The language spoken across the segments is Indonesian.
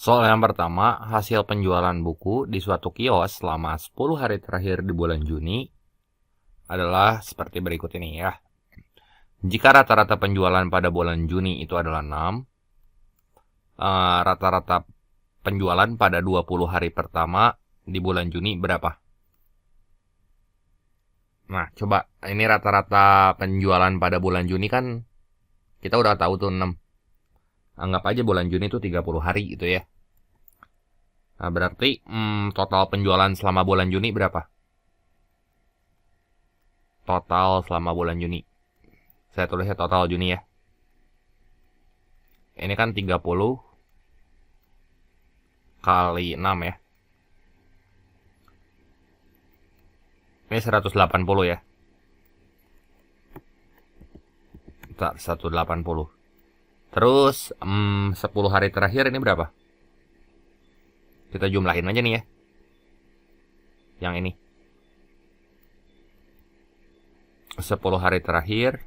Soal yang pertama, hasil penjualan buku di suatu kios selama 10 hari terakhir di bulan Juni adalah seperti berikut ini ya. Jika rata-rata penjualan pada bulan Juni itu adalah 6, rata-rata penjualan pada 20 hari pertama di bulan Juni berapa? Nah, coba ini rata-rata penjualan pada bulan Juni kan kita udah tahu tuh 6. Anggap aja bulan Juni itu 30 hari gitu ya. Nah, berarti total penjualan selama bulan Juni berapa? Total selama bulan Juni. Saya tulisnya total Juni ya. Ini kan 30 kali 6 ya. Ini 180 ya. 180. Terus 10 hari terakhir ini berapa? Kita jumlahin aja nih ya. Yang ini. 10 hari terakhir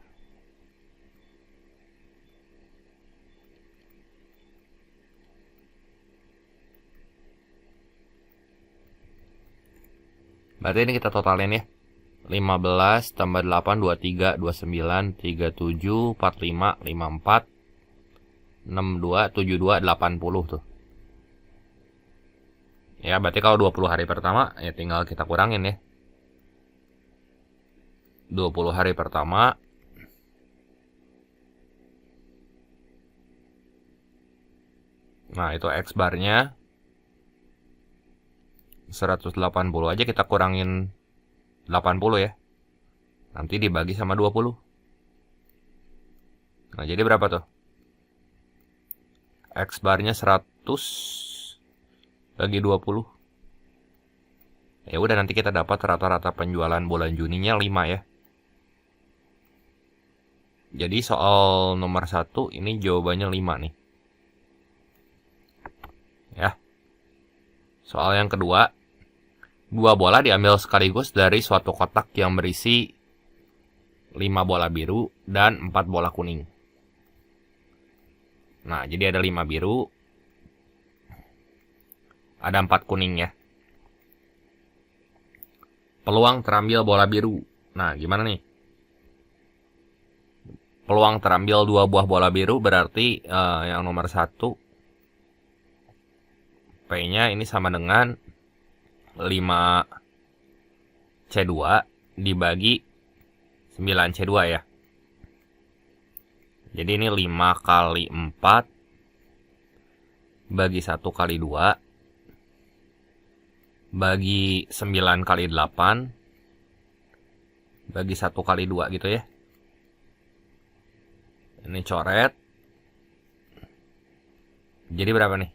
berarti ini kita totalin ya. 15 tambah 8, 23, 29, 37, 45, 54, 62, 72, 80 tuh. Ya, berarti kalau 20 hari pertama, ya tinggal kita kurangin ya. 20 hari pertama. Nah, itu X barnya 180 aja kita kurangin 80 ya. Nanti dibagi sama 20. Nah, jadi berapa tuh? X barnya 100 bagi 20. Ya udah, nanti kita dapat rata-rata penjualan bulan Juninya 5 ya. Jadi soal nomor 1 ini jawabannya 5 nih. Ya. Soal yang kedua, 2 bola diambil sekaligus dari suatu kotak yang berisi 5 bola biru dan 4 bola kuning. Nah, jadi ada 5 biru, ada 4 kuning ya. Peluang terambil bola biru. Nah, gimana nih? Peluang terambil 2 buah bola biru berarti yang nomor 1 P-nya ini sama dengan 5C2 dibagi 9C2 ya. Jadi ini 5 kali 4 bagi 1 kali 2 bagi 9 kali 8 bagi 1 kali 2 gitu ya. Ini coret. Jadi berapa nih?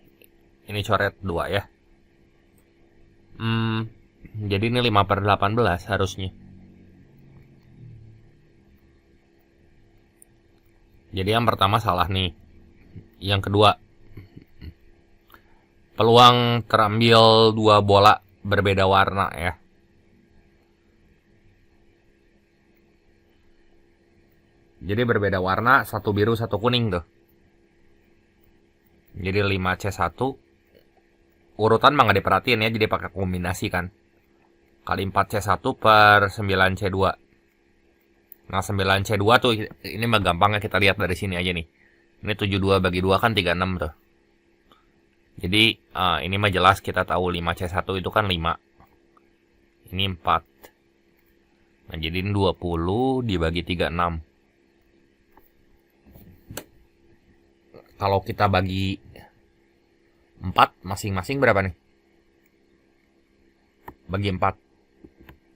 Ini coret 2 ya. Jadi ini 5/18 harusnya. Jadi yang pertama salah nih. Yang kedua, peluang terambil 2 bola berbeda warna ya. Jadi berbeda warna, satu biru, satu kuning tuh. Jadi 5C1. Urutan mah nggak diperhatiin ya, jadi pakai kombinasi kan. Kali 4C1 per 9C2. Nah, 9C2 tuh, ini mah gampangnya kita lihat dari sini aja nih. Ini 72 bagi 2 kan 36 tuh. Jadi, ini mah jelas kita tahu 5C1 itu kan 5. Ini 4. Nah, jadi ini 20 dibagi 36. Kalau kita bagi 4 masing-masing berapa nih? Bagi 4.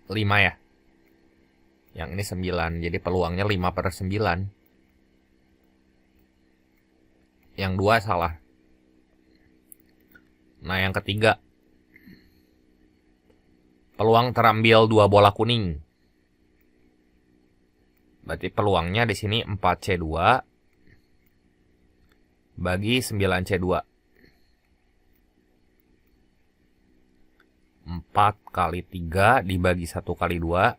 5 ya. Yang ini 9. Jadi peluangnya 5/9. Yang 2 salah. Nah, yang ketiga, peluang terambil 2 bola kuning. Berarti peluangnya di sini 4C2 bagi 9C2. 4 kali 3 dibagi 1 kali 2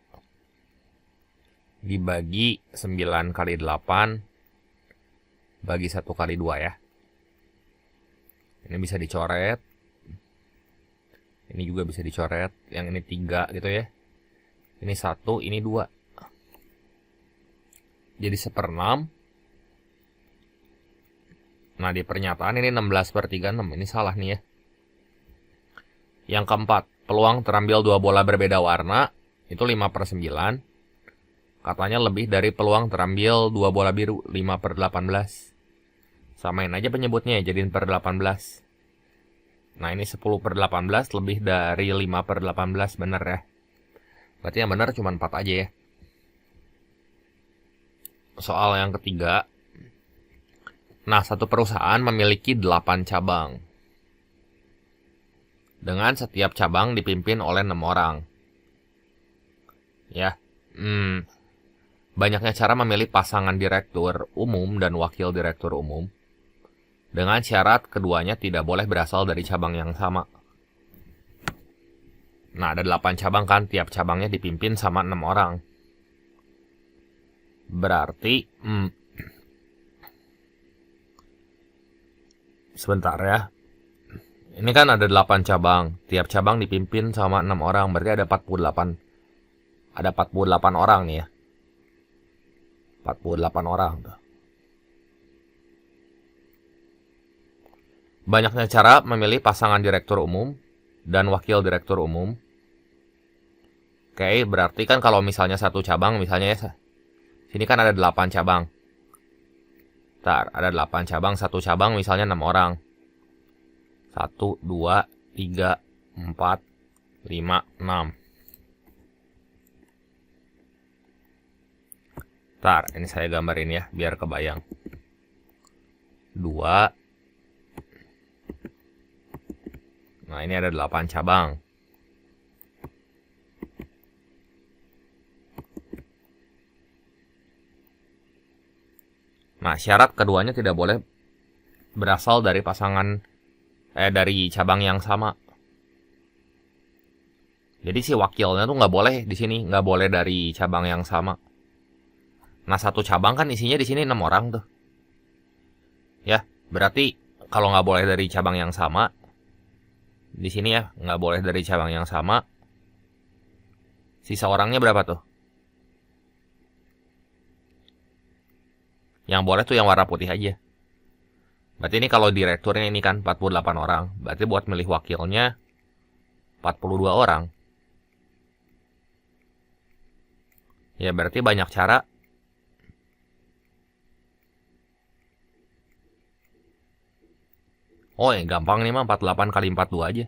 dibagi 9 kali 8 bagi 1 kali 2 ya. Ini bisa dicoret. Ini juga bisa dicoret. Yang ini 3 gitu ya. Ini 1, ini 2. Jadi 1/6. Nah, di pernyataan ini 16/36. Ini salah nih ya. Yang keempat, peluang terambil 2 bola berbeda warna. Itu 5/9. Katanya lebih dari peluang terambil 2 bola biru. 5/18. Samain aja penyebutnya, jadiin per 18. Nah, ini 10/18 lebih dari 5/18, bener ya. Berarti yang bener cuma 4 aja ya. Soal yang ketiga. Nah, satu perusahaan memiliki 8 cabang. Dengan setiap cabang dipimpin oleh 6 orang. Ya. Banyaknya cara memilih pasangan direktur umum dan wakil direktur umum. Dengan syarat keduanya tidak boleh berasal dari cabang yang sama. Nah, ada 8 cabang kan, tiap cabangnya dipimpin sama 6 orang. Berarti, sebentar ya. Ini kan ada 8 cabang, tiap cabang dipimpin sama 6 orang, berarti ada 48. Ada 48 orang nih ya. 48 orang tuh. Banyaknya cara memilih pasangan direktur umum dan wakil direktur umum. Oke, berarti kan kalau misalnya satu cabang, misalnya ya, sini kan ada 8 cabang. Ada 8 cabang, satu cabang misalnya 6 orang. 1, 2, 3, 4, 5, 6. Ini saya gambarin ya, biar kebayang. 2. Nah, ini ada 8 cabang. Nah, syarat keduanya tidak boleh berasal dari dari cabang yang sama. Jadi si wakilnya tuh nggak boleh di sini, nggak boleh dari cabang yang sama. Nah, satu cabang kan isinya di sini 6 orang tuh. Ya, berarti kalau nggak boleh dari cabang yang sama, di sini ya nggak boleh dari cabang yang sama. Sisa orangnya berapa tuh? Yang boleh tuh yang warna putih aja. Berarti ini kalau direkturnya ini kan 48 orang. Berarti buat milih wakilnya 42 orang. Ya berarti banyak cara. Oh ya gampang nih mah, 48 kali 42 aja.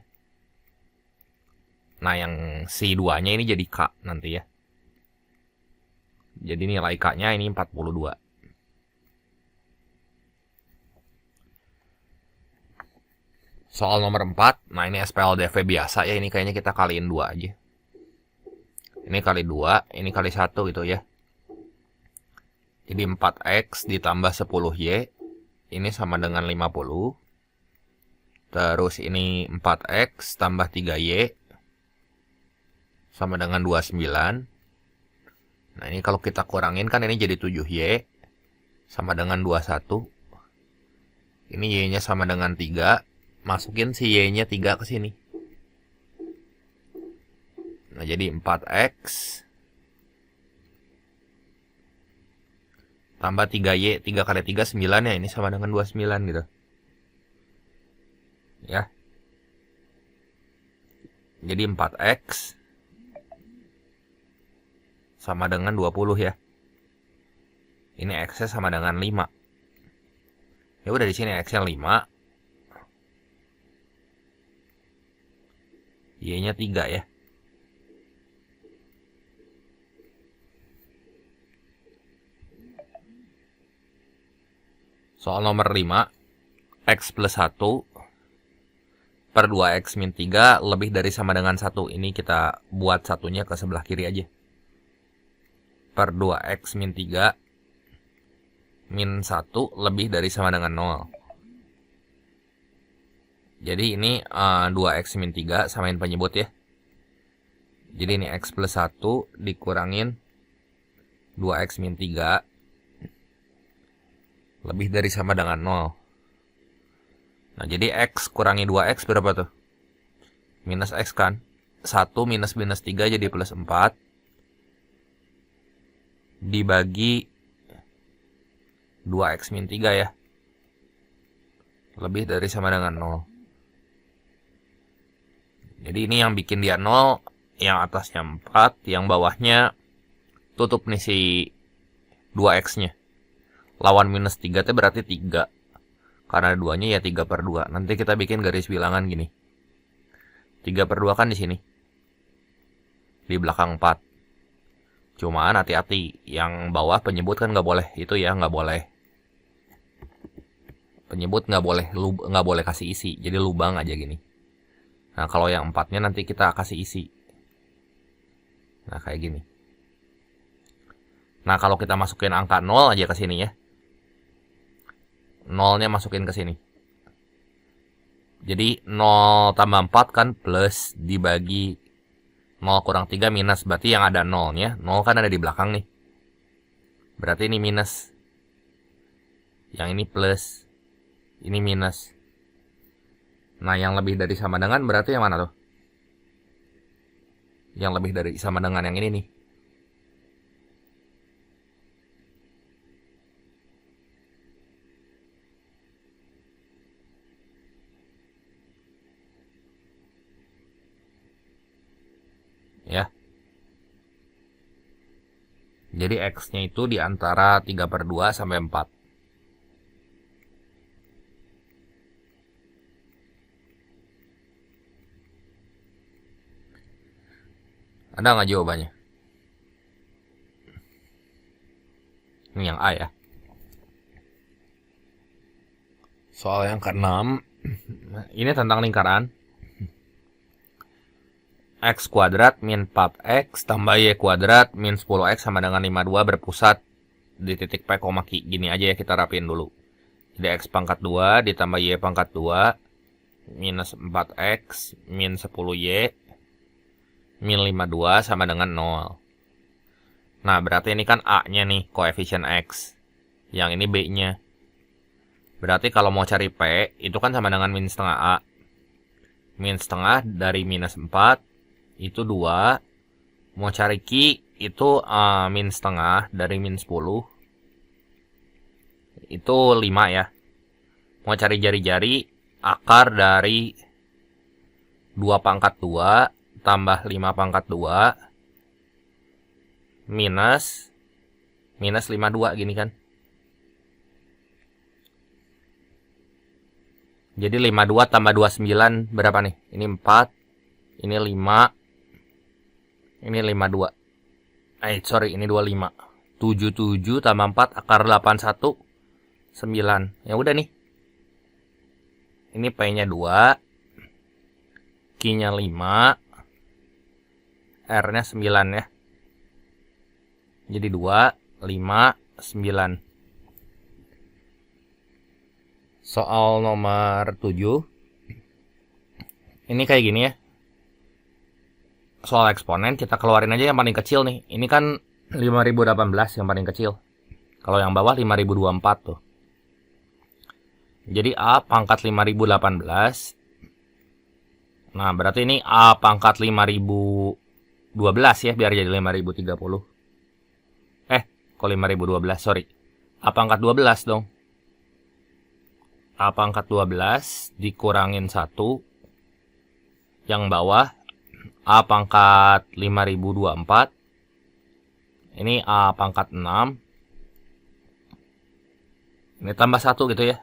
Nah yang si 2-nya ini jadi K nanti ya. Jadi nilai K-nya ini 42. Soal nomor 4. Nah ini SPLDV biasa ya. Ini kayaknya kita kaliin 2 aja. Ini kali 2. Ini kali 1 gitu ya. Jadi 4X ditambah 10Y. Ini sama dengan 50. Terus ini 4X tambah 3Y. Sama dengan 29. Nah ini kalau kita kurangin kan ini jadi 7Y. Sama dengan 21. Ini Y-nya sama dengan 3. Masukin si Y-nya 3 ke sini. Nah jadi 4X. Tambah 3Y. 3 kali 3 9 ya. Ini sama dengan 29 gitu. Ya. Jadi 4X. Sama dengan 20 ya. Ini X-nya sama dengan 5. Ya udah di sini X-nya 5. Y-nya 3 ya. Soal nomor 5. X plus 1 per 2X min 3 lebih dari sama dengan 1. Ini kita buat satunya ke sebelah kiri aja. Per 2X min 3 min 1 lebih dari sama dengan 0. Jadi ini 2X min 3 samain penyebut ya. Jadi ini X plus 1 dikurangin 2X min 3 lebih dari sama dengan 0. Nah, jadi X kurangi 2X berapa tuh? Minus X kan? 1 minus minus 3 jadi plus 4. Dibagi 2X min 3 ya. Lebih dari sama dengan 0. Jadi ini yang bikin dia 0. Yang atasnya 4. Yang bawahnya tutup nih si 2X-nya. Lawan minus 3 itu berarti 3. Karena 2-nya ya 3/2. Nanti kita bikin garis bilangan gini. 3/2 kan di sini. Di belakang 4. Cuman hati-hati. Yang bawah penyebut kan nggak boleh. Itu ya nggak boleh. Penyebut nggak boleh kasih isi. Jadi lubang aja gini. Nah kalau yang 4-nya nanti kita kasih isi. Nah kayak gini. Nah kalau kita masukin angka 0 aja ke sini ya. 0-nya masukin ke sini. Jadi 0 tambah 4 kan plus dibagi 0 kurang 3 minus. Berarti yang ada 0-nya. 0 kan ada di belakang nih. Berarti ini minus. Yang ini plus. Ini minus. Nah yang lebih dari sama dengan berarti yang mana tuh? Yang lebih dari sama dengan yang ini nih. Ya. Jadi X-nya itu di antara 3/2 sampai 4. Ada nggak jawabannya? Ini yang A ya. Soal yang ke-6. Ini tentang lingkaran. X kuadrat min 4X tambah Y kuadrat min 10X sama dengan 52 berpusat di titik P, Q. Gini aja ya kita rapiin dulu. Jadi X pangkat 2 ditambah Y pangkat 2 minus 4X min 10Y min 52 sama dengan 0. Nah berarti ini kan A-nya nih, koefisien X. Yang ini B-nya. Berarti kalau mau cari P, itu kan sama dengan min setengah A. Min setengah dari minus 4 itu 2. Mau cari Q itu min setengah dari min 10 itu 5 ya. Mau cari jari-jari, akar dari 2 pangkat 2 tambah 5 pangkat 2 minus 52 gini kan. Jadi 52 tambah 29 berapa nih? Ini 4, ini 5, ini 52. Ini 25. 77 tambah 4 akar 81 9. Ya udah nih. Ini P-nya 2, Q-nya 5, R-nya 9 ya. Jadi 2, 5, 9. Soal nomor 7. Ini kayak gini ya. Soal eksponen kita keluarin aja yang paling kecil nih. Ini kan 5018 yang paling kecil. Kalau yang bawah 5024 tuh. Jadi A pangkat 5018. Nah berarti ini A pangkat 5012 ya. Biar jadi 5030. Kok 5012 sorry. A pangkat 12 dong. A pangkat 12 dikurangin 1. Yang bawah A pangkat 5024. Ini A pangkat 6. Ini tambah 1 gitu ya.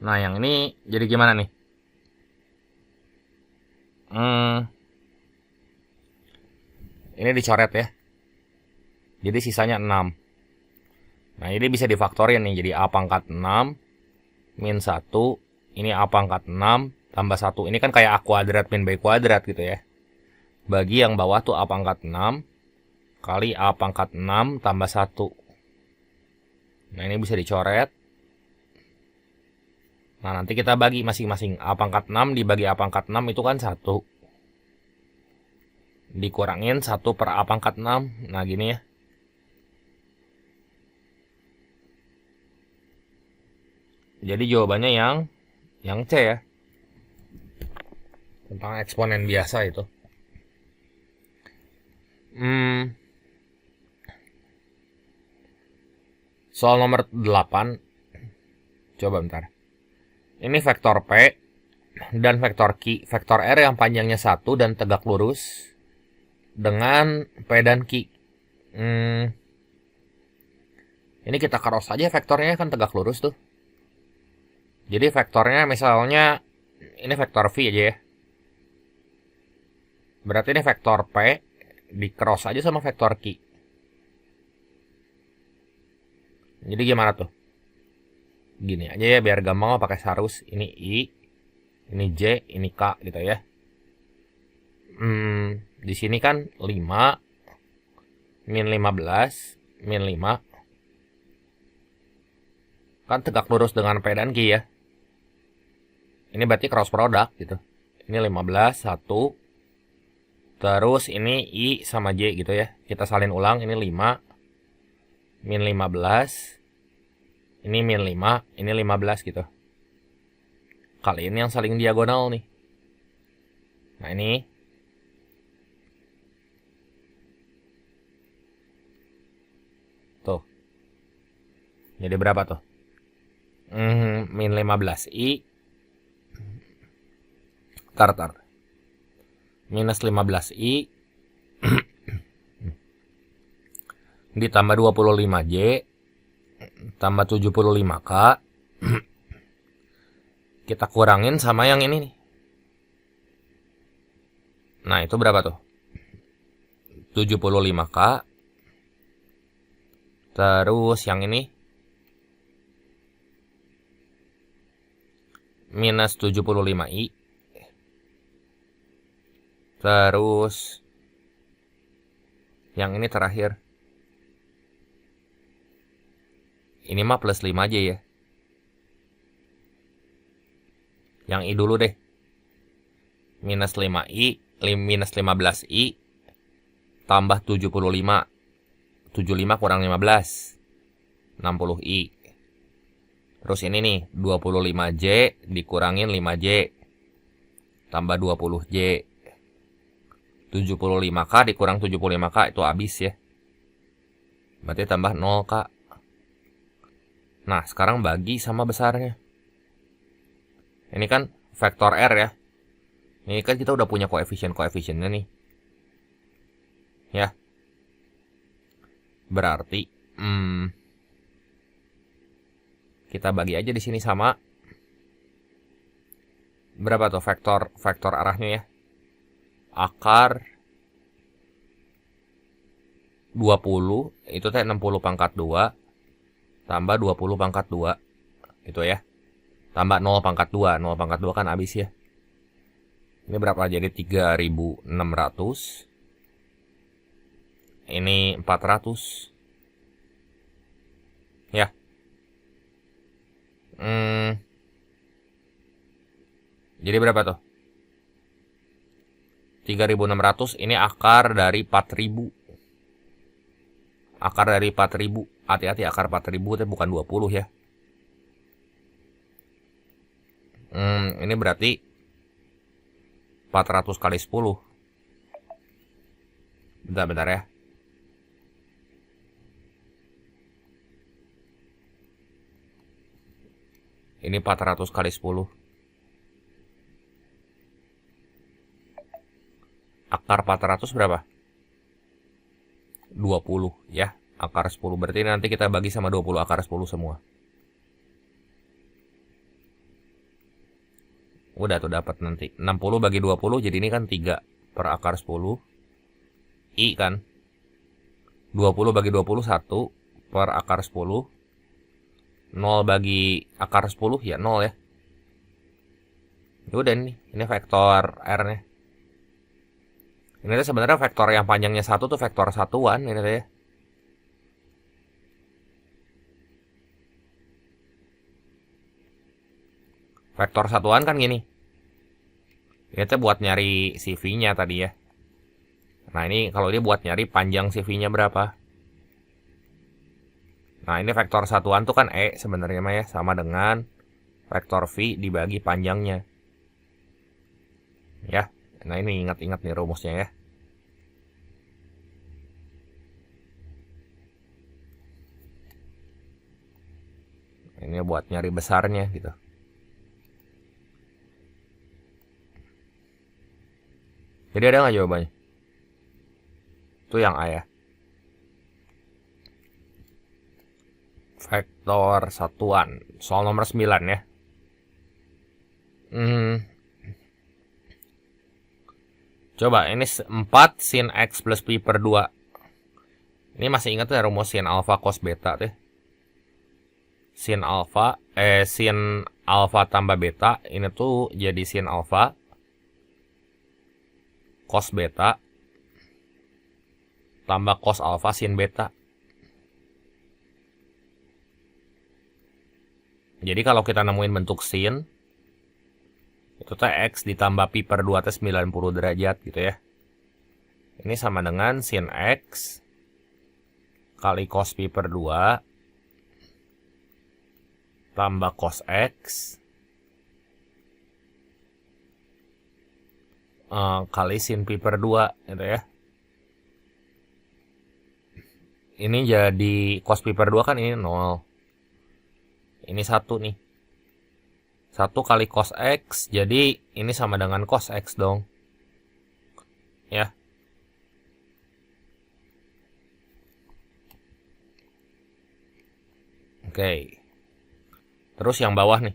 Nah yang ini jadi gimana nih? Ini dicoret ya. Jadi sisanya 6. Nah ini bisa difaktorin nih. Jadi A pangkat 6 min 1. Ini A pangkat 6 tambah 1. Ini kan kayak A kuadrat min B kuadrat gitu ya. Bagi yang bawah tuh A pangkat 6 kali A pangkat 6 tambah 1. Nah ini bisa dicoret. Nah nanti kita bagi masing-masing. A pangkat 6 dibagi A pangkat 6 itu kan 1. Dikurangin 1 per A pangkat 6. Nah gini ya. Jadi jawabannya yang C ya. Tentang eksponen biasa itu. Soal nomor 8. Coba bentar. Ini vektor P dan vektor Q. Vektor R yang panjangnya 1 dan tegak lurus dengan P dan Q. Ini kita cross aja vektornya, kan tegak lurus tuh. Jadi vektornya misalnya ini vektor V aja ya. Berarti ini vektor P di cross aja sama vektor Q. Jadi gimana tuh? Gini aja ya biar gampang pakai sarus. Ini I, ini J, ini K gitu ya. Di sini kan 5 min 15 min 5 kan tegak lurus dengan P dan Q ya. Ini berarti cross product gitu. Ini 15 1. Terus ini I sama J gitu ya. Kita salin ulang, ini 5 min 15. Ini min 5, ini 15 gitu. Kali ini yang saling diagonal nih. Nah ini. Tuh. Jadi berapa tuh? Min 15 I. Tar. Minus 15 I. Ditambah 25 J. Tambah 75 K. Kita kurangin sama yang ini nih. Nah itu berapa tuh? 75 K. Terus yang ini minus 75 I. Terus yang ini terakhir. Ini mah plus 5 aja ya. Yang I dulu deh. Minus 5I, minus 15I, tambah 75. 75 kurang 15. 60I. Terus ini nih, 25J dikurangin 5J. Tambah 20J. 75K dikurang 75K itu habis ya. Berarti tambah 0K. Nah, sekarang bagi sama besarnya. Ini kan vektor R ya. Ini kan kita udah punya koefisien-koefisiennya nih. Ya. Berarti kita bagi aja di sini sama berapa tuh vektor arahnya ya? Akar 20 itu teh 60 pangkat 2 tambah 20 pangkat 2 gitu ya. Tambah 0 pangkat 2. 0 pangkat 2 kan habis ya. Ini berapa? Jadi 3600. Ini 400. Ya. Jadi berapa tuh? 3600 ini akar dari 4000. Akar dari 4000. Hati-hati, akar 4000 itu bukan 20 ya. Ini berarti 400 kali 10. Bentar ya. Ini 400 kali 10. Akar 400 berapa? 20 ya. Akar 10 berarti nanti kita bagi sama 20 akar 10 semua. Udah tuh dapat nanti. 60 bagi 20 jadi ini kan 3 per akar 10. I kan. 20 bagi 20 1 per akar 10. 0 bagi akar 10 ya 0 ya. Udah ini vektor R-nya. Ini tuh sebenarnya vektor yang panjangnya 1 tuh vektor satuan ini tuh ya. Vektor satuan kan gini. Ini tuh buat nyari CV-nya tadi ya. Nah ini kalau dia buat nyari panjang CV-nya berapa. Nah ini vektor satuan tuh kan E sebenarnya mah ya. Sama dengan Vektor V dibagi panjangnya. Ya, nah ini ingat-ingat nih rumusnya ya. Ini buat nyari besarnya gitu. Jadi ada nggak jawabannya? Itu yang A ya. Vektor satuan. Soal nomor 9 ya. Coba ini 4 sin X plus Pi per 2. Ini masih ingat ya rumus sin alfa cos beta tuh. Sin alfa tambah beta. Ini tuh jadi sin alfa cos beta tambah cos alfa sin beta. Jadi kalau kita nemuin bentuk sin, itu teh X ditambah Pi per 2 teh 90 derajat gitu ya. Ini sama dengan sin X kali cos Pi per 2 tambah cos X kali sin Pi per 2 gitu ya. Ini jadi cos Pi per 2 kan ini 0. Ini 1 nih. 1 kali cos X, jadi ini sama dengan cos X dong. Ya. Oke. Terus yang bawah nih.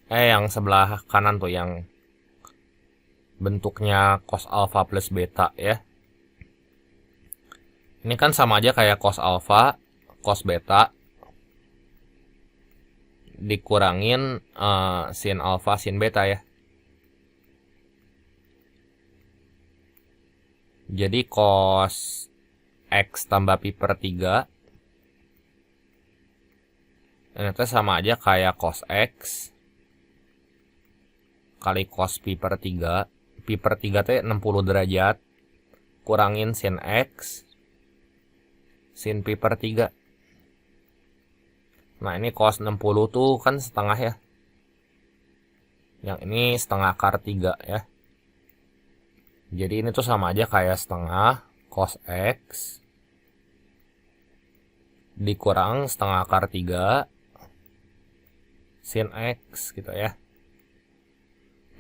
Yang sebelah kanan tuh yang bentuknya cos alfa plus beta ya. Ini kan sama aja kayak cos alfa, cos beta dikurangin sin alfa sin beta ya. Jadi cos X tambah Pi per 3 ini tuh sama aja kayak cos X kali cos Pi per 3. Pi per 3 teh 60 derajat kurangin sin X sin Pi per 3. Nah ini cos 60 tuh kan setengah ya. Yang ini setengah akar 3 ya. Jadi ini tuh sama aja kayak setengah cos X dikurang setengah akar 3 sin X gitu ya.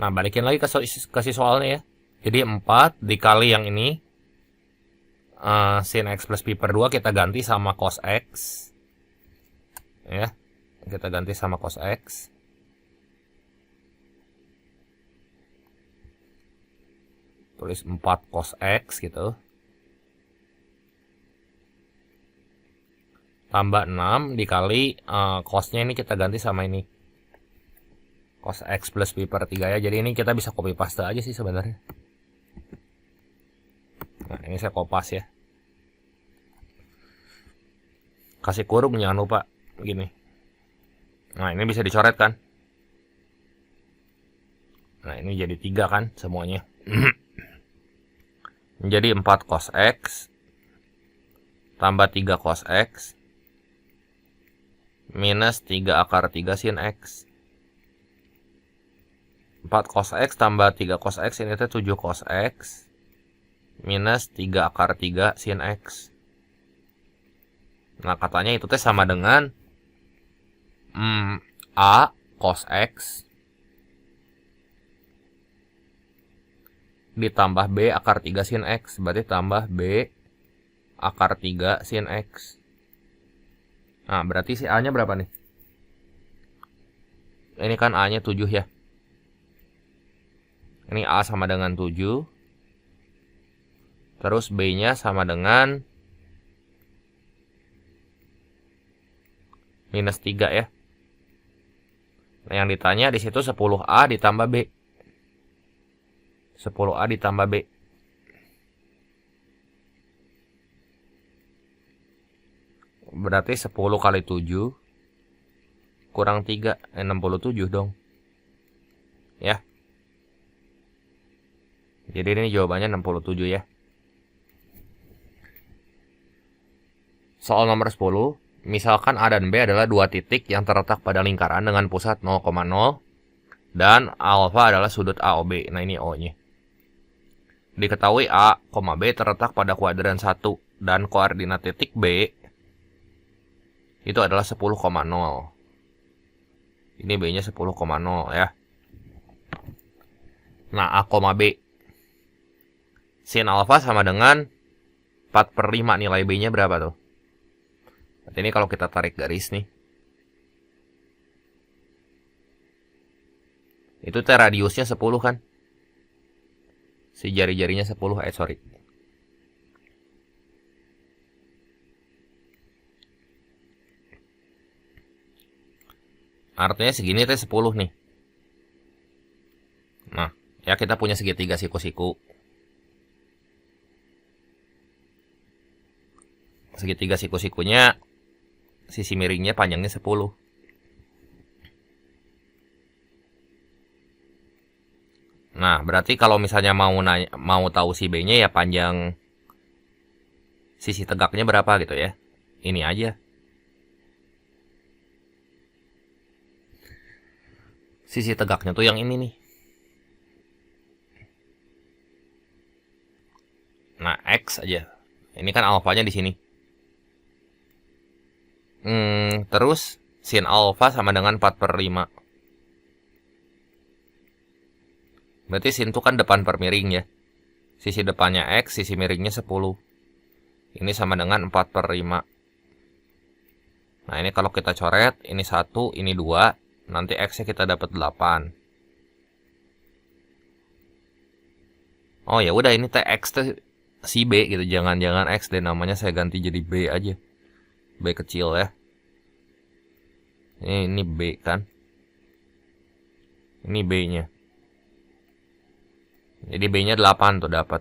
Nah balikin lagi ke si soalnya ya. Jadi 4 dikali yang ini sin X plus Pi per 2 kita ganti sama cos X ya. Kita ganti sama cos X. Tulis 4 cos X gitu. Tambah 6 dikali cosnya ini kita ganti sama ini. Cos X plus Pi per 3 ya. Jadi ini kita bisa copy paste aja sih sebenarnya. Nah ini saya kopas ya. Kasih kurung jangan lupa. Gini. Nah ini bisa dicoret kan. Nah ini jadi 3 kan semuanya. Jadi 4 cos X tambah 3 cos X minus 3 akar 3 sin X. 4 cos X tambah 3 cos X ini teh 7 cos X minus 3 akar 3 sin X. Nah katanya itu teh sama dengan A cos X ditambah B akar 3 sin X. Berarti tambah B akar 3 sin X. Nah berarti si A nya berapa nih? Ini kan A nya 7 ya. Ini A sama dengan 7. Terus B nya sama dengan minus 3 ya. Nah yang ditanya di situ 10A ditambah B. 10A ditambah B. Berarti 10 kali 7 kurang 3 67 dong. Ya. Jadi ini jawabannya 67 ya. Soal nomor 10 misalkan A dan B adalah dua titik yang terletak pada lingkaran dengan pusat 0,0 dan alfa adalah sudut AOB. Nah, ini O-nya. Diketahui A, B terletak pada kuadran 1 dan koordinat titik B itu adalah 10,0. Ini B-nya 10,0 ya. Nah, A, B. Sin alfa sama dengan 4/5. Nilai B-nya berapa tuh? Berarti ini kalau kita tarik garis nih. Itu radiusnya 10 kan? Si jari-jarinya 10, sorry. Artinya segini teh 10 nih. Nah, ya kita punya segitiga siku-siku. Segitiga siku-sikunya sisi miringnya panjangnya 10. Nah, berarti kalau misalnya mau tahu si B-nya ya panjang sisi tegaknya berapa gitu ya. Ini aja. Sisi tegaknya tuh yang ini nih. Nah, X aja. Ini kan alfanya di sini. Terus sin alfa sama dengan 4/5. Berarti sin itu kan depan per miring ya. Sisi depannya X, sisi miringnya 10. Ini sama dengan 4/5. Nah, ini kalau kita coret, ini 1, ini 2. Nanti X-nya kita dapat 8. Oh ya udah, ini TX tuh si B gitu. Jangan X deh, namanya saya ganti jadi B aja. B kecil ya. Ini B kan. Ini B-nya. Jadi B-nya 8 tuh dapat.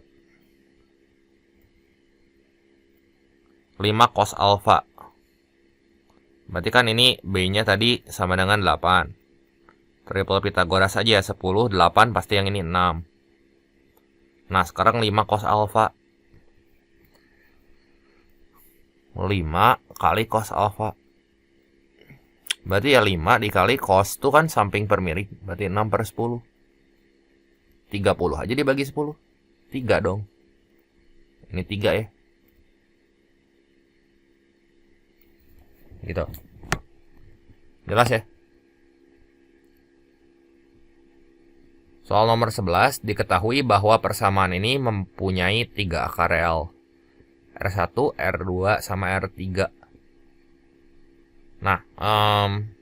5 cos alfa. Berarti kan ini B-nya tadi sama dengan 8. Triple Pitagoras aja 10, 8 pasti yang ini 6. Nah, sekarang 5 cos alfa. 5 kali cos alfa. Berarti ya 5 dikali cos itu kan samping per miring. Berarti 6/10. 30 aja dibagi 10. 3 dong. Ini 3 ya. Gitu. Jelas ya? Soal nomor 11, diketahui bahwa persamaan ini mempunyai 3 akar real. R1, R2, sama R3. Nah,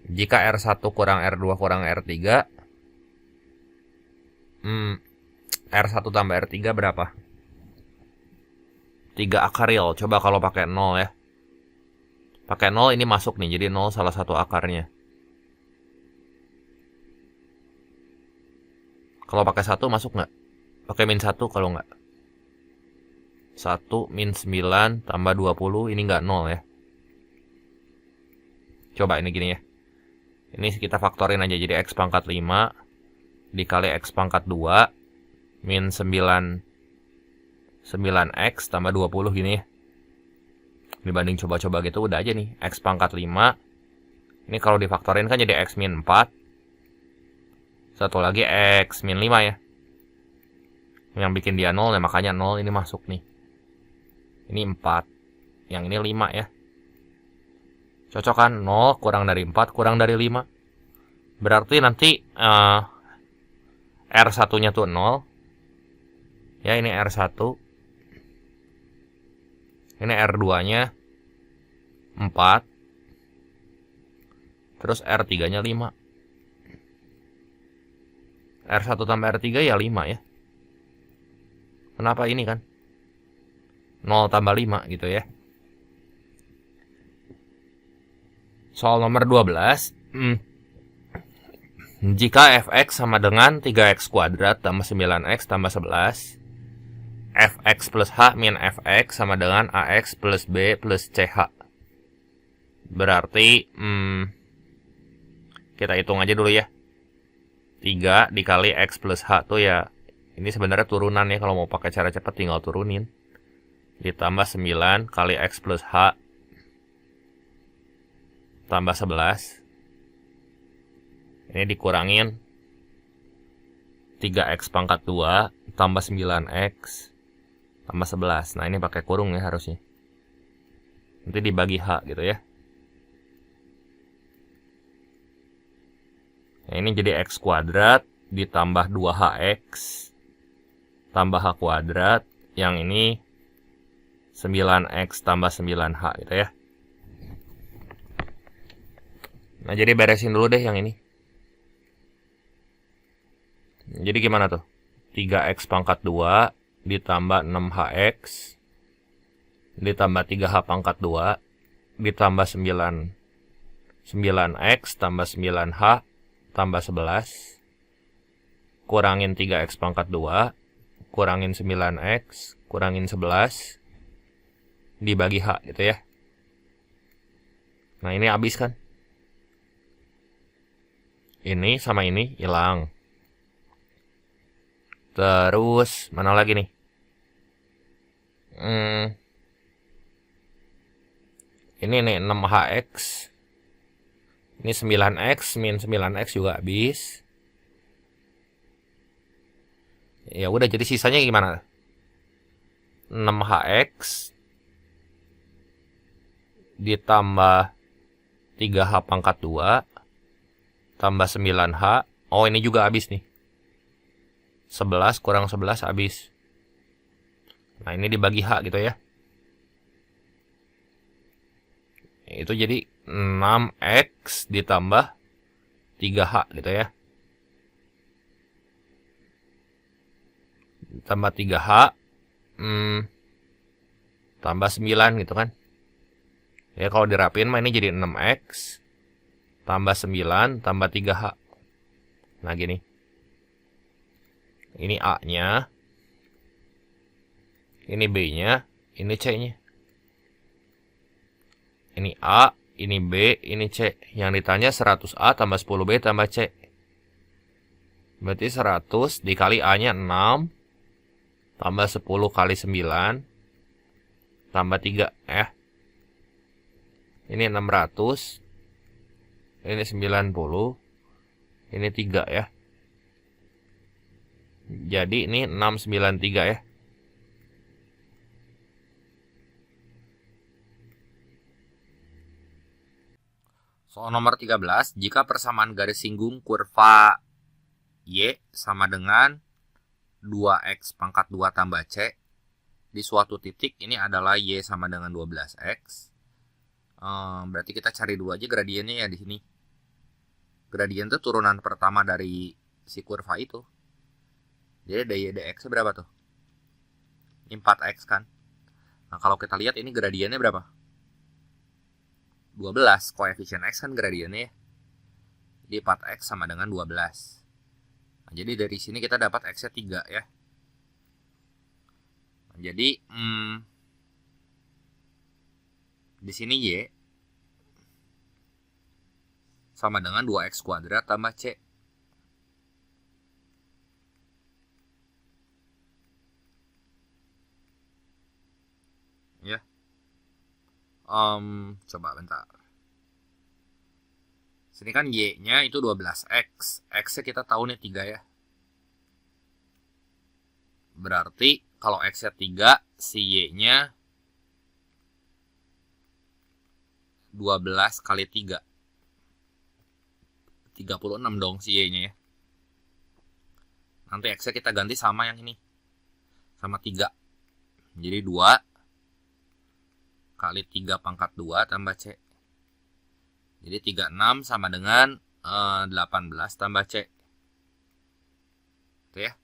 jika R1 kurang R2 kurang R3, R1 tambah R3 berapa? 3 akar real. Coba kalau pakai 0 ya. Pakai 0 ini masuk nih, jadi 0 salah satu akarnya. Kalau pakai 1 masuk nggak? Pakai min 1 kalau nggak. 1 min 9 tambah 20, ini nggak 0 ya. Coba ini gini ya. Ini kita faktorin aja, jadi X pangkat 5 dikali X pangkat 2 min 9X tambah 20 gini ya. Dibanding coba-coba gitu udah aja nih. X pangkat 5. Ini kalau difaktorin kan jadi X min 4. Satu lagi X min 5 ya. Yang bikin dia 0 ya, makanya 0 ini masuk nih. Ini 4. Yang ini 5 ya. Cocok kan? 0 kurang dari 4 kurang dari 5. Berarti nanti R1-nya tuh 0. Ya, ini R1. Ini R2-nya 4. Terus R3-nya 5. R1 tambah R3 ya 5 ya. Kenapa ini kan? 0 tambah 5 gitu ya. Soal nomor 12. Jika fx sama dengan 3x kuadrat tambah 9x tambah 11, fx plus h min fx sama dengan ax plus b plus ch. Berarti kita hitung aja dulu ya. 3 dikali x plus h tuh ya, ini sebenarnya turunan ya, kalau mau pakai cara cepat tinggal turunin. Ditambah 9 kali x plus h tambah 11. Ini dikurangin 3x pangkat 2 tambah 9x tambah 11. Nah, ini pakai kurung ya harusnya. Nanti dibagi H gitu ya. Nah, ini jadi x kuadrat ditambah 2hx tambah h kuadrat. Yang ini 9x tambah 9h gitu ya. Nah, jadi beresin dulu deh yang ini. Jadi gimana tuh? 3x pangkat 2 ditambah 6hx ditambah 3h pangkat 2 ditambah 9x tambah 9h tambah 11 kurangin 3x pangkat 2 kurangin 9x kurangin 11 dibagi h gitu ya. Nah, ini habis kan? Ini sama ini hilang. Terus mana lagi nih? Ini nih 6hx. Ini 9x min 9x juga habis. Ya udah, jadi sisanya gimana? 6hx ditambah 3h pangkat 2 tambah 9h. Oh, ini juga habis nih. 11 kurang 11 habis. Nah, ini dibagi H gitu ya. Itu jadi 6x ditambah 3h gitu ya. Tambah 3h tambah 9 gitu kan. Ya, kalau dirapin mah ini jadi 6x tambah 9 tambah 3h. Nah, gini. Ini A-nya. Ini B-nya. Ini C-nya. Ini A, ini B, ini C. Yang ditanya 100A tambah 10B tambah C. Berarti 100 dikali A-nya 6. Tambah 10 kali 9. Tambah 3. Ini 600. Ini 90. Ini 3 ya. Jadi ini 693 ya. Soal nomor 13, jika persamaan garis singgung kurva Y sama dengan 2x pangkat 2 tambah C di suatu titik, ini adalah Y sama dengan 12x. Berarti kita cari dulu aja gradiennya ya di sini. Gradien itu turunan pertama dari si kurva itu. Jadi dy dx berapa tuh? 4x kan. Nah, kalau kita lihat ini gradiennya berapa? 12. Koefisien x kan gradiennya ya. Jadi 4x sama dengan 12. Nah, jadi dari sini kita dapat x-nya 3 ya. Nah, jadi di sini y sama dengan 2x kuadrat tambah c. Ya. Coba bentar. Sini kan y-nya itu 12x. X-nya kita tahu nih 3 ya. Berarti kalau x-nya 3, si y-nya 12 kali 3. 36 dong si y-nya ya. Nanti x-nya kita ganti sama yang ini. Sama 3. Jadi 2 kali 3 pangkat 2 tambah C. Jadi 36 sama dengan 18 tambah C. Itu ya.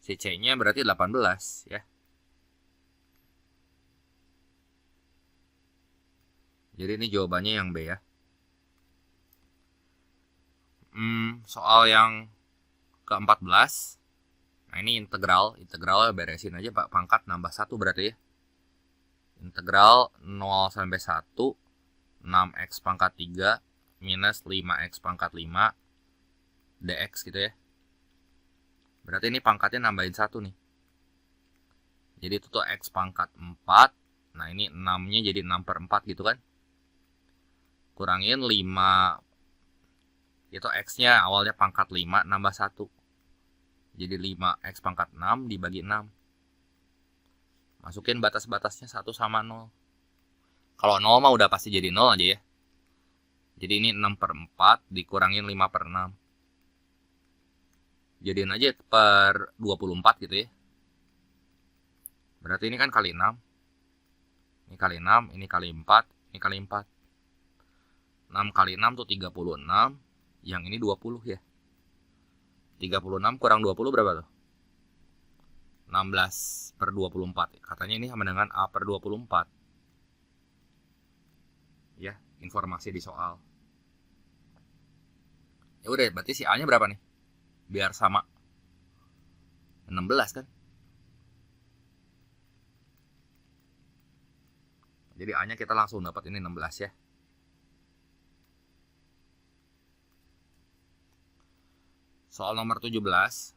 Si C-nya berarti 18 ya. Jadi ini jawabannya yang B ya. Soal yang ke-14. Nah, ini integral beresin aja Pak, pangkat nambah 1 berarti ya. Integral 0 sampai 1 6x pangkat 3 minus 5x pangkat 5 dx gitu ya. Berarti ini pangkatnya nambahin 1 nih. Jadi itu tuh x pangkat 4. Nah, ini 6-nya jadi 6/4 gitu kan. kurangin 5. Itu X-nya awalnya pangkat 5 nambah 1. Jadi 5X pangkat 6 dibagi 6. Masukin batas-batasnya 1 sama 0. Kalau 0 mah udah pasti jadi 0 aja ya. Jadi ini 6/4 dikurangin 5/6. Jadiin aja per 24 gitu ya. Berarti ini kan kali 6. Ini kali 6, ini kali 4, ini kali 4. 6 kali 6 tuh 36. Yang ini 20 ya. 36 kurang 20 berapa tuh? 16/24. Katanya ini sama dengan A/24. Ya, informasi di soal. Ya udah, berarti si A-nya berapa nih? Biar sama. 16 kan? Jadi A-nya kita langsung dapat ini 16 ya. Soal nomor 17.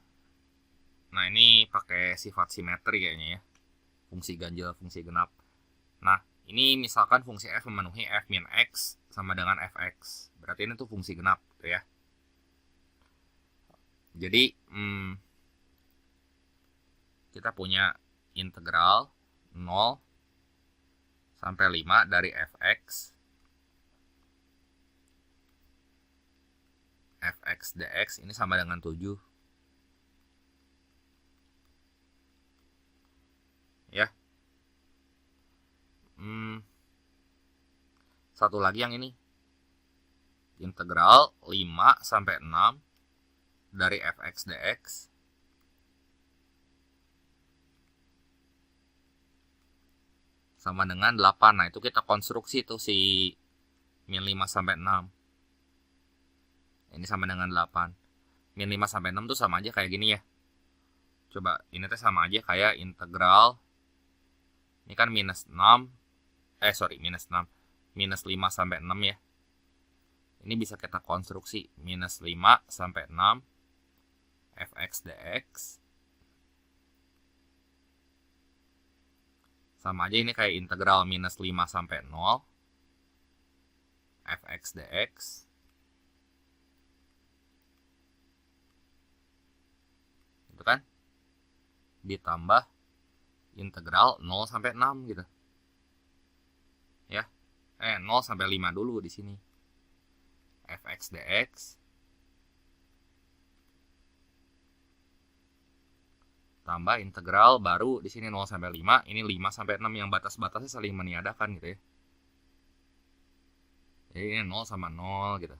Nah, ini pakai sifat simetri kayaknya ya. Fungsi ganjil, fungsi genap. Nah, ini misalkan fungsi f memenuhi f min x sama dengan fx. Berarti ini tuh fungsi genap gitu ya. Jadi, kita punya integral 0 sampai 5 dari fx dx ini sama dengan 7. Ya. Satu lagi yang ini. Integral 5 sampai 6 dari fx dx sama dengan 8. Nah, itu kita konstruksi tuh si min 5 sampai 6. Ini sama dengan 8. Min 5 sampai 6 tuh sama aja kayak gini ya. Coba, ini tuh sama aja kayak integral. Ini kan minus 6. Minus 6. Minus 5 sampai 6 ya. Ini bisa kita konstruksi. Minus 5 sampai 6. Fx dx. Sama aja ini kayak integral minus 5 sampai 0. Fx dx. Itu kan? Ditambah integral 0 sampai 6 gitu. Ya. 0 sampai 5 dulu di sini. Fx dx tambah integral baru di sini 0 sampai 5, ini 5 sampai 6 yang batas-batasnya saling meniadakan gitu ya. Jadi ini 0 sama 0 gitu.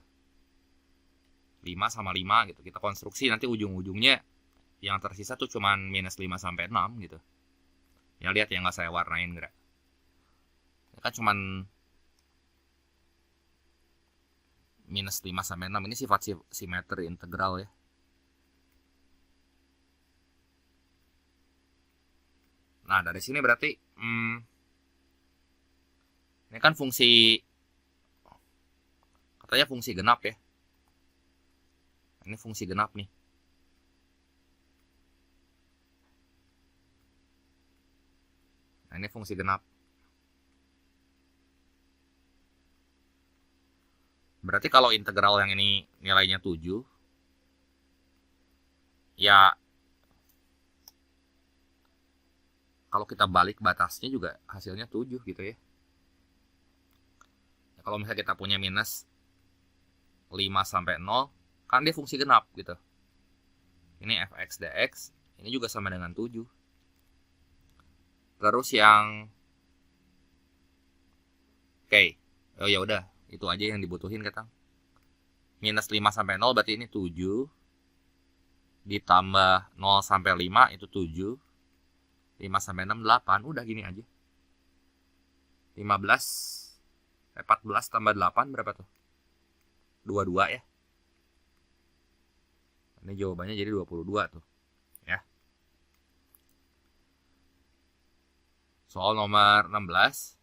5 sama 5 gitu. Kita konstruksi nanti ujung-ujungnya yang tersisa tuh cuman minus 5 sampai 6 gitu. Ya lihat ya, nggak saya warnain gerak. Ya kan cuman minus 5 sampai 6 ini sifat simetri integral ya. Nah, dari sini berarti ini kan fungsi, katanya fungsi genap ya. Ini fungsi genap nih. Nah, ini fungsi genap. Berarti kalau integral yang ini nilainya 7, ya kalau kita balik batasnya juga hasilnya 7 gitu ya. Kalau misalnya kita punya minus 5 sampai 0, kan dia fungsi genap gitu. Ini fx dx, ini juga sama dengan 7. Terus yang oh ya udah, itu aja yang dibutuhin katang. Minus 5 sampai 0 berarti ini 7. Ditambah 0 sampai 5 itu 7. 5 sampai 6, 8. Udah gini aja. 14 tambah 8 berapa tuh? 22 ya. Ini jawabannya jadi 22 tuh. Ya. Soal nomor 16.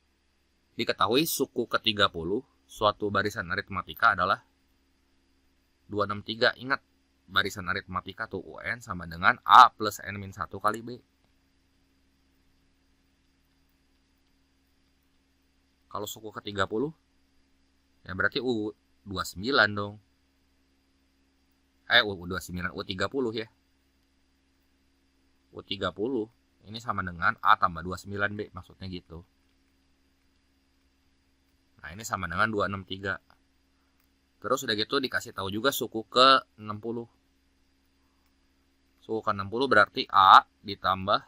Diketahui suku ke-30 suatu barisan aritmatika adalah 263. Ingat, barisan aritmatika tuh UN sama dengan A plus N-1 kali B. Kalau suku ke-30, Ya berarti U29 dong. U29, U30 ya. U30 ini sama dengan A tambah 29B, maksudnya gitu. Nah, ini sama dengan 263. Terus udah gitu dikasih tahu juga suku ke 60. Suku ke 60 berarti A ditambah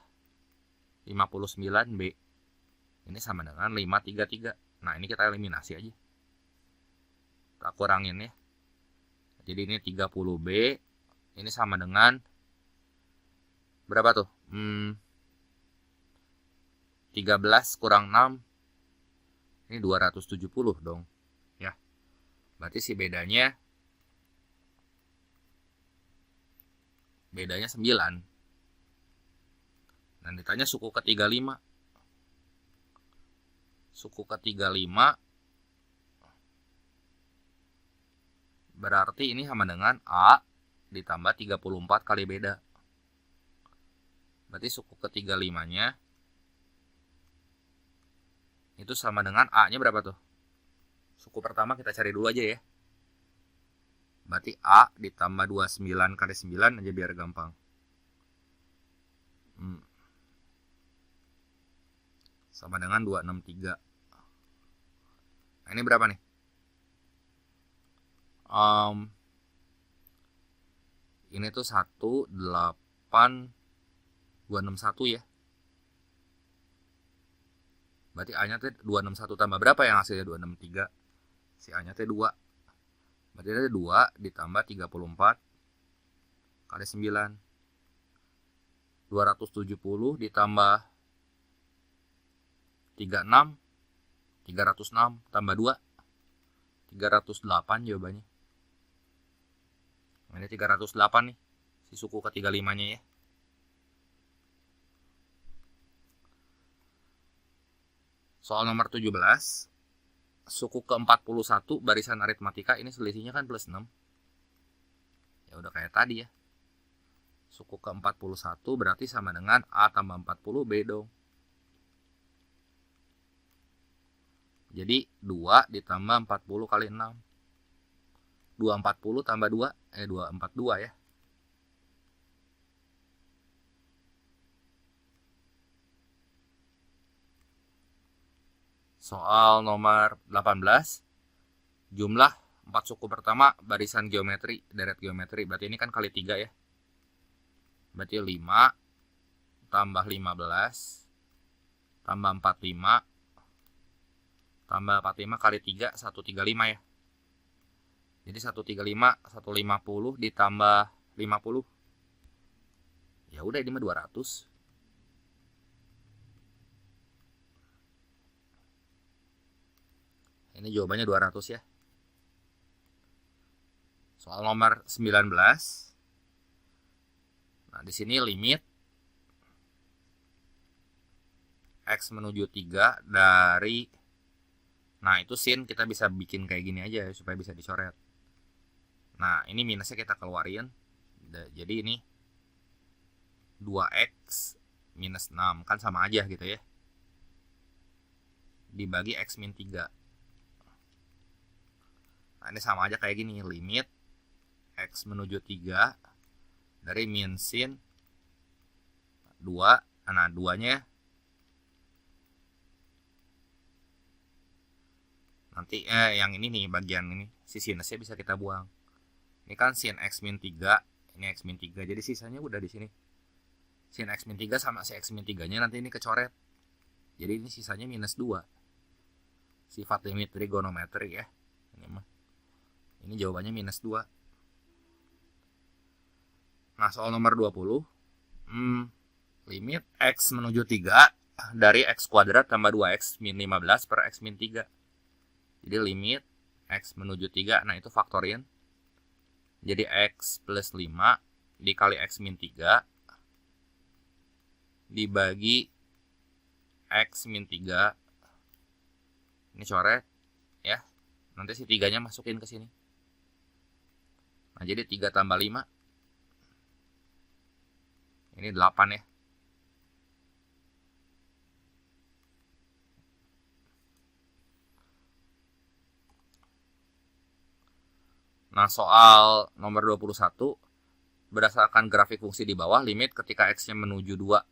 59B. Ini sama dengan 533. Nah, ini kita eliminasi aja. Kita kurangin ya. Jadi ini 30B. Ini sama dengan berapa tuh? 13 kurang 6. Ini 270 dong. Ya. Berarti si bedanya 9. Dan ditanya suku ke 35. Suku ke 35 berarti ini sama dengan A ditambah 34 kali beda. Berarti suku ke 35-nya itu sama dengan A-nya berapa tuh? Suku pertama kita cari dulu aja ya. Berarti A ditambah 29 kali 9 aja biar gampang. Sama dengan 263. Nah, ini berapa nih? Ini tuh 18261 ya. Berarti A-nya tuh 261 tambah berapa yang hasilnya 263? Si A-nya tuh 2. Berarti ada 2 ditambah 34 kali 9. 270 ditambah 36. 306 tambah 2. 308 jawabannya. Ini 308 nih. Si suku ke 35-nya ya. Soal nomor 17. Suku ke 41 barisan aritmatika ini selisihnya kan plus 6. Ya udah kayak tadi ya. Suku ke 41 berarti sama dengan A tambah 40B dong. Jadi 2 ditambah 40 kali 6. 240 tambah 2, 242 ya. Soal nomor 18. Jumlah 4 suku pertama barisan geometri, deret geometri. Berarti ini kan kali 3 ya. Berarti 5 tambah 15 tambah 45 tambah 45 kali 3, 135 ya. Jadi 135, 150 ditambah 50. Ya udah ini mah 200. Ini jawabannya 200 ya. Soal nomor 19. Nah, di sini limit X menuju 3 dari, nah itu sin kita bisa bikin kayak gini aja supaya bisa dicoret. Nah, ini minusnya kita keluarin. Jadi ini 2X minus 6. Kan sama aja gitu ya. Dibagi X min 3. Nah, ini sama aja kayak gini. Limit X menuju 3 dari min sin 2. Nah, 2-nya nanti yang ini nih, bagian ini si sinusnya bisa kita buang. Ini kan sin X min 3, ini X min 3. Jadi sisanya udah di sini. Sin X min 3 sama si X min 3-nya nanti ini kecoret. Jadi ini sisanya minus 2. Sifat limit trigonometri ya. Ini jawabannya minus 2. Nah, soal nomor 20. Limit X menuju 3 dari X kuadrat tambah 2X min 15 per X min 3. Jadi limit X menuju 3, nah itu faktorin. Jadi X plus 5 dikali X min 3 dibagi X min 3. Ini coret ya. Nanti si 3-nya masukin ke sini. Nah, jadi 3 tambah 5. Ini 8 ya. Nah, soal nomor 21, berdasarkan grafik fungsi di bawah, limit ketika X-nya menuju 2.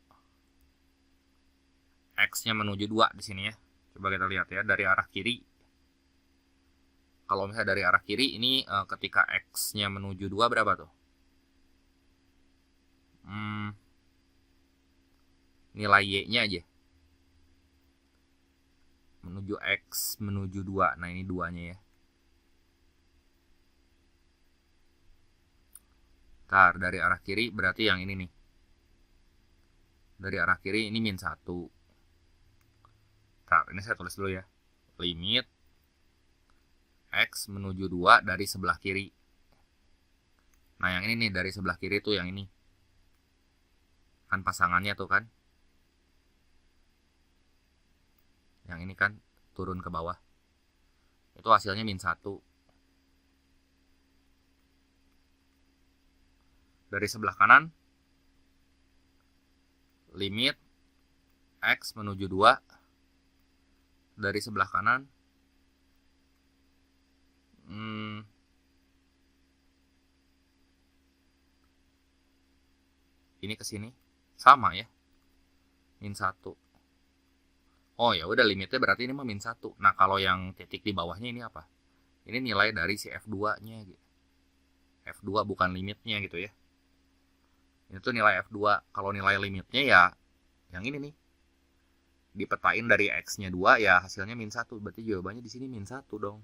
X-nya menuju 2 di sini ya. Coba kita lihat ya, dari arah kiri. Kalau misalnya dari arah kiri, ini ketika X-nya menuju 2 berapa tuh? Nilai Y-nya aja. Menuju X, menuju 2. Nah, ini 2-nya ya. Ntar, dari arah kiri berarti yang ini nih. Dari arah kiri ini min 1. Ntar, ini saya tulis dulu ya. Limit X menuju 2 dari sebelah kiri. Nah, yang ini nih, dari sebelah kiri tuh yang ini. Kan pasangannya tuh kan. Yang ini kan turun ke bawah. Itu hasilnya min 1. Dari sebelah kanan, limit X menuju 2 dari sebelah kanan. Ini ke sini sama ya, min 1. Oh ya udah, limitnya berarti ini mah min 1. Nah, kalau yang titik di bawahnya ini apa? Ini nilai dari si F2-nya gitu. F2 bukan limitnya gitu ya. Ini tuh nilai F2. Kalau nilai limitnya ya yang ini nih. Dipetain dari X-nya 2 ya hasilnya min 1. Berarti jawabannya di sini min 1 dong.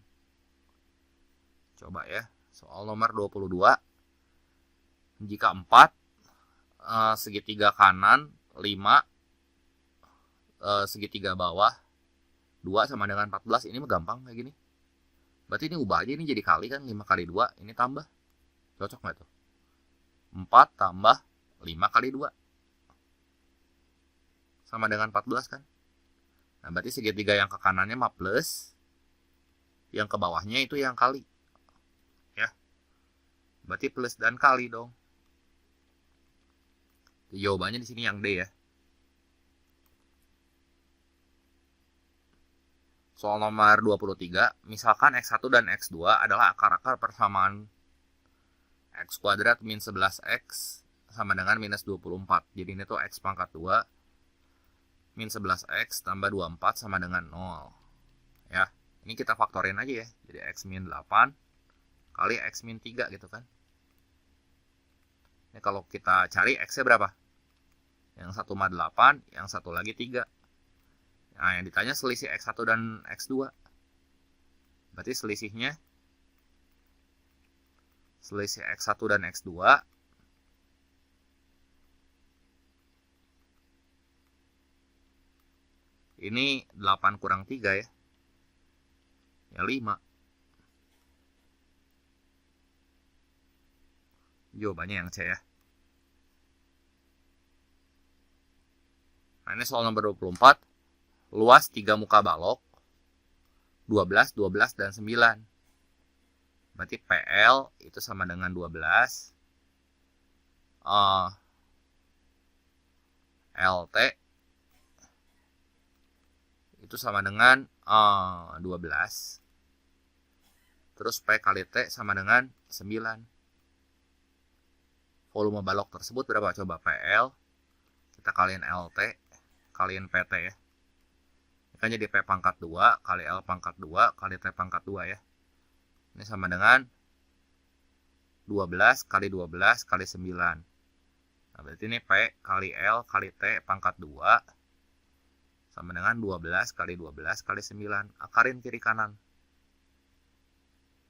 Coba ya. Soal nomor 22. Jika 4 segitiga kanan 5 segitiga bawah 2 sama dengan 14, ini mah gampang kayak gini. Berarti ini ubah aja, ini jadi kali kan, 5 kali 2, ini tambah. Cocok nggak tuh? 4 tambah 5 kali 2 sama dengan 14 kan. Nah, berarti segitiga yang ke kanannya mah plus, yang ke bawahnya itu yang kali. Ya. Berarti plus dan kali dong. Jawabannya di sini yang D ya. Soal nomor 23, misalkan X1 dan X2 adalah akar-akar persamaan X kuadrat min 11X sama dengan minus 24. Jadi ini tuh X pangkat 2 min 11X tambah 24 sama dengan 0. Ya, ini kita faktorin aja ya. Jadi X min 8 kali X min 3 gitu kan. Ini kalau kita cari X-nya berapa? Yang satu mah 8, yang satu lagi 3. Nah, yang ditanya selisih X1 dan X2. Berarti selisih X1 dan X2 ini 8 kurang 3 ya. Ya 5. Jawabannya yang C ya. Nah, ini soal nomor 24. Luas 3 muka balok 12, 12, dan 9. Berarti PL itu sama dengan 12. LT itu sama dengan 12. Terus P kali T sama dengan 9. Volume balok tersebut berapa? Coba PL kita kaliin LT kaliin PT ya. Ini kan jadi P pangkat 2 kali L pangkat 2 kali T pangkat 2 ya. Ini sama dengan 12 kali 12 kali 9. Nah, berarti ini P kali L kali T pangkat 2 sama dengan 12 kali 12 kali 9. Akarin kiri kanan.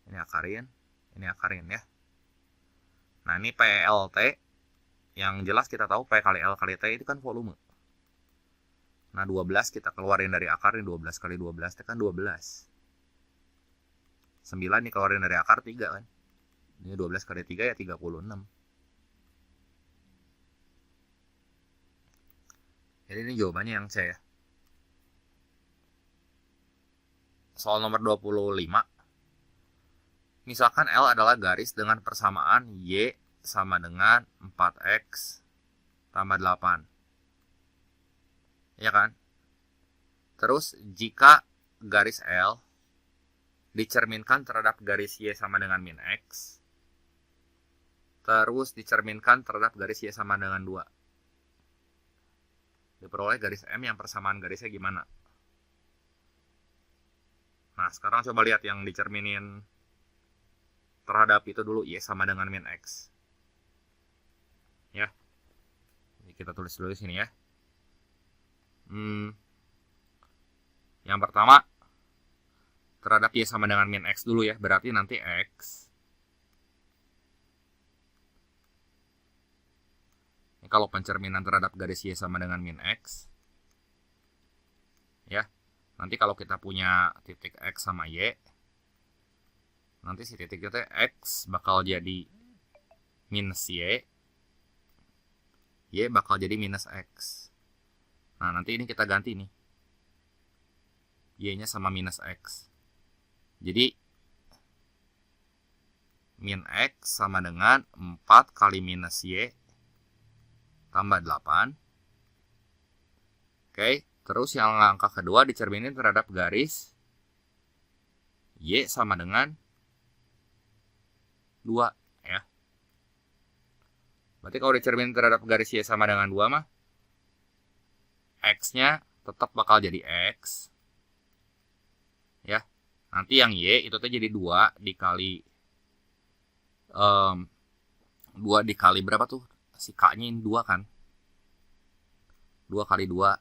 Ini akarin ya. Nah, ini PLT. Yang jelas kita tahu P kali L kali T itu kan volume. Nah, 12 kita keluarin dari akar, ini 12 kali 12 itu kan 12. 9 dikeluarin dari akar 3 kan. Ini 12 kali 3 ya 36. Jadi ini jawabannya yang C ya. Soal nomor 25. Misalkan L adalah garis dengan persamaan Y sama dengan 4X tambah 8. Ya kan? Terus jika garis L dicerminkan terhadap garis Y sama dengan min X. Terus dicerminkan terhadap garis Y sama dengan 2. Diperoleh garis M yang persamaan garisnya gimana? Nah, sekarang coba lihat yang dicerminin terhadap itu dulu, Y sama dengan min X. Ya. Jadi kita tulis dulu di sini ya. Yang pertama, terhadap Y sama dengan min X dulu ya. Berarti nanti X. Ini kalau pencerminan terhadap garis Y sama dengan min X. Ya. Nanti kalau kita punya titik X sama Y. Nanti si titik itu X bakal jadi minus Y. Y bakal jadi minus X. Nah, nanti ini kita ganti nih. Y-nya sama minus X. Jadi, min X sama dengan 4 kali minus Y tambah 8. Oke, terus yang angka kedua dicerminin terhadap garis Y sama dengan 2. Ya. Berarti kalau dicerminin terhadap garis Y sama dengan 2 mah, X-nya tetap bakal jadi X. Ya. Nanti yang Y itu jadi 2 dikali 2 dikali berapa tuh? Si K-nya ini 2 kan? 2 kali 2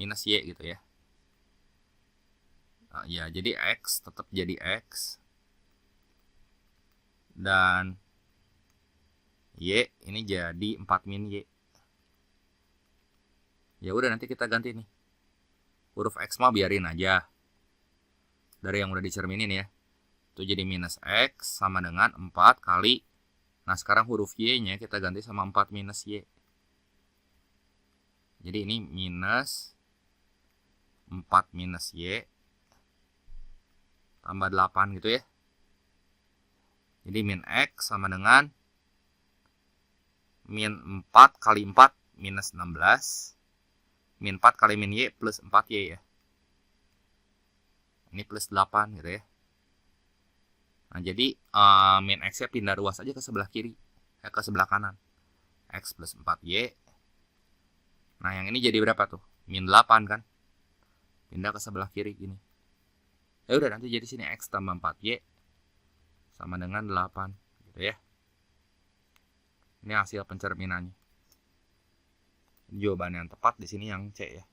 minus Y gitu ya. Nah, ya, jadi X tetap jadi X. Dan Y ini jadi 4 min Y. Ya udah, nanti kita ganti nih. Huruf X mah biarin aja. Dari yang udah dicerminin ya. Itu jadi minus X sama dengan 4 kali. Nah, sekarang huruf Y-nya kita ganti sama 4 minus Y. Jadi ini minus 4 minus Y tambah 8 gitu ya. Jadi min X sama dengan min 4 kali 4 minus 16. Min 4 kali min Y plus 4Y ya. Ini plus 8 gitu ya. Nah, jadi min X-nya pindah ruas aja ke sebelah kiri. Ke sebelah kanan. X plus 4Y. Nah, yang ini jadi berapa tuh? Min 8 kan? Pindah ke sebelah kiri gini. Ya udah, nanti jadi sini X tambah 4Y sama dengan 8 gitu ya. Ini hasil pencerminannya. Jawaban yang tepat di sini yang C ya.